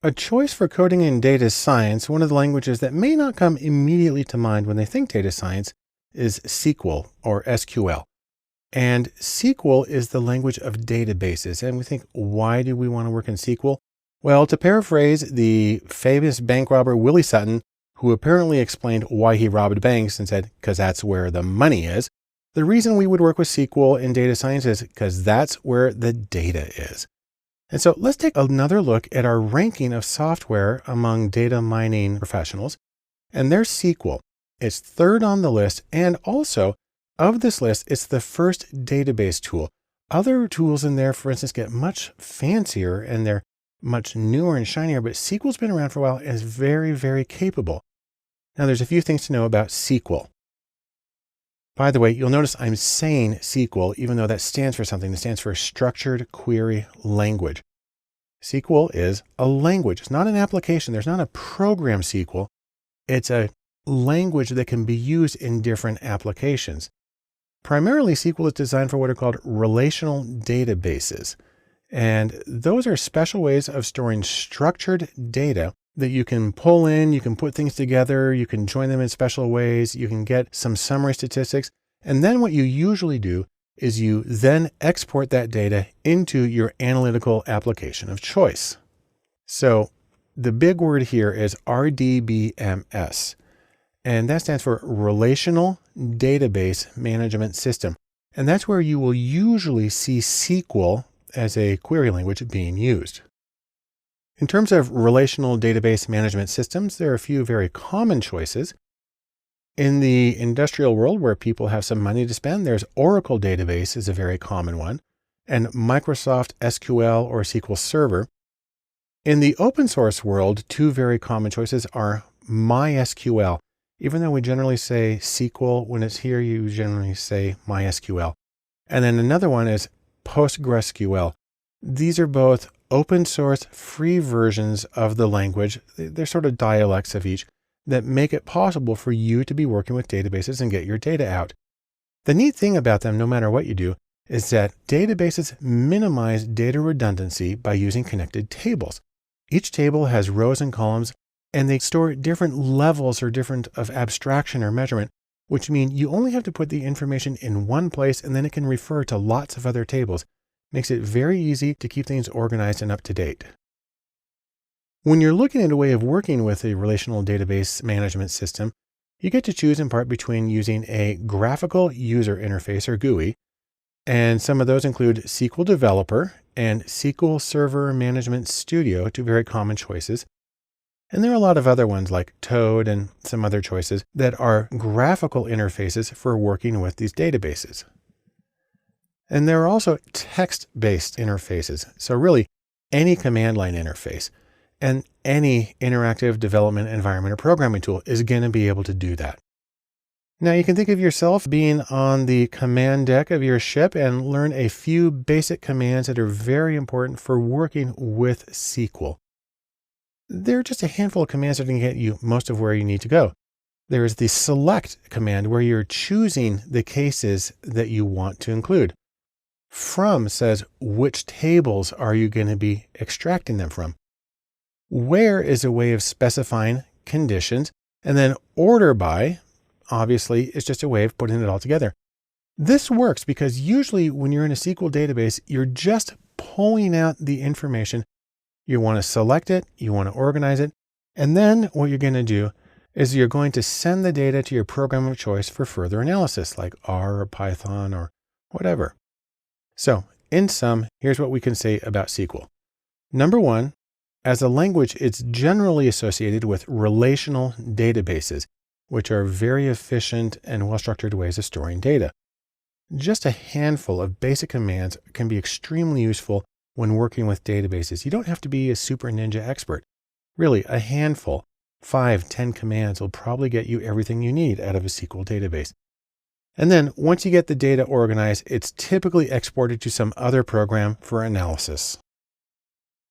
A choice for coding in data science, one of the languages that may not come immediately to mind when they think data science, is SQL or SQL. And SQL is the language of databases. And we think, why do we want to work in SQL? Well, to paraphrase the famous bank robber Willie Sutton, who apparently explained why he robbed banks and said, because that's where the money is. The reason we would work with SQL in data science is because that's where the data is. And so let's take another look at our ranking of software among data mining professionals. And there's SQL. It's third on the list. And also of this list, it's the first database tool. Other tools in there, for instance, get much fancier and they're much newer and shinier, but SQL's been around for a while and is very, very capable. Now there's a few things to know about SQL. By the way, you'll notice I'm saying SQL, even though that stands for something. It stands for Structured Query Language. SQL is a language. It's not an application. There's not a program SQL. It's a language that can be used in different applications. Primarily, SQL is designed for what are called relational databases. And those are special ways of storing structured data that you can pull in, you can put things together, you can join them in special ways, you can get some summary statistics. And then what you usually do is you then export that data into your analytical application of choice. So the big word here is RDBMS, and that stands for Relational Database Management System. And that's where you will usually see SQL as a query language being used. In terms of relational database management systems, there are a few very common choices. In the industrial world where people have some money to spend, there's Oracle database is a very common one, and Microsoft SQL or SQL Server. In the open source world, two very common choices are MySQL. Even though we generally say SQL, when it's here, you generally say MySQL. And then another one is PostgreSQL. These are both open source free versions of the language. They're sort of dialects of each that make it possible for you to be working with databases and get your data out. The neat thing about them, no matter what you do, is that databases minimize data redundancy by using connected tables. Each table has rows and columns, and they store different levels or different of abstraction or measurement, which mean you only have to put the information in one place and then it can refer to lots of other tables. Makes it very easy to keep things organized and up to date. When you're looking at a way of working with a relational database management system, you get to choose in part between using a graphical user interface or GUI, and some of those include SQL Developer and SQL Server Management Studio, two very common choices. And there are a lot of other ones like Toad and some other choices that are graphical interfaces for working with these databases. And there are also text-based interfaces. So really any command line interface and any interactive development environment or programming tool is going to be able to do that. Now you can think of yourself being on the command deck of your ship and learn a few basic commands that are very important for working with SQL. There are just a handful of commands that can get you most of where you need to go. There is the select command where you're choosing the cases that you want to include. From says which tables are you going to be extracting them from. Where is a way of specifying conditions, and then order by, obviously, is just a way of putting it all together. This works because usually when you're in a SQL database, you're just pulling out the information. You want to select it, you want to organize it, and then what you're going to do is you're going to send the data to your program of choice for further analysis, like R or Python or whatever. So in sum, here's what we can say about SQL. Number one, as a language, it's generally associated with relational databases, which are very efficient and well-structured ways of storing data. Just a handful of basic commands can be extremely useful when working with databases. You don't have to be a super ninja expert. Really, a handful, 5-10 commands will probably get you everything you need out of a SQL database. And then once you get the data organized, it's typically exported to some other program for analysis.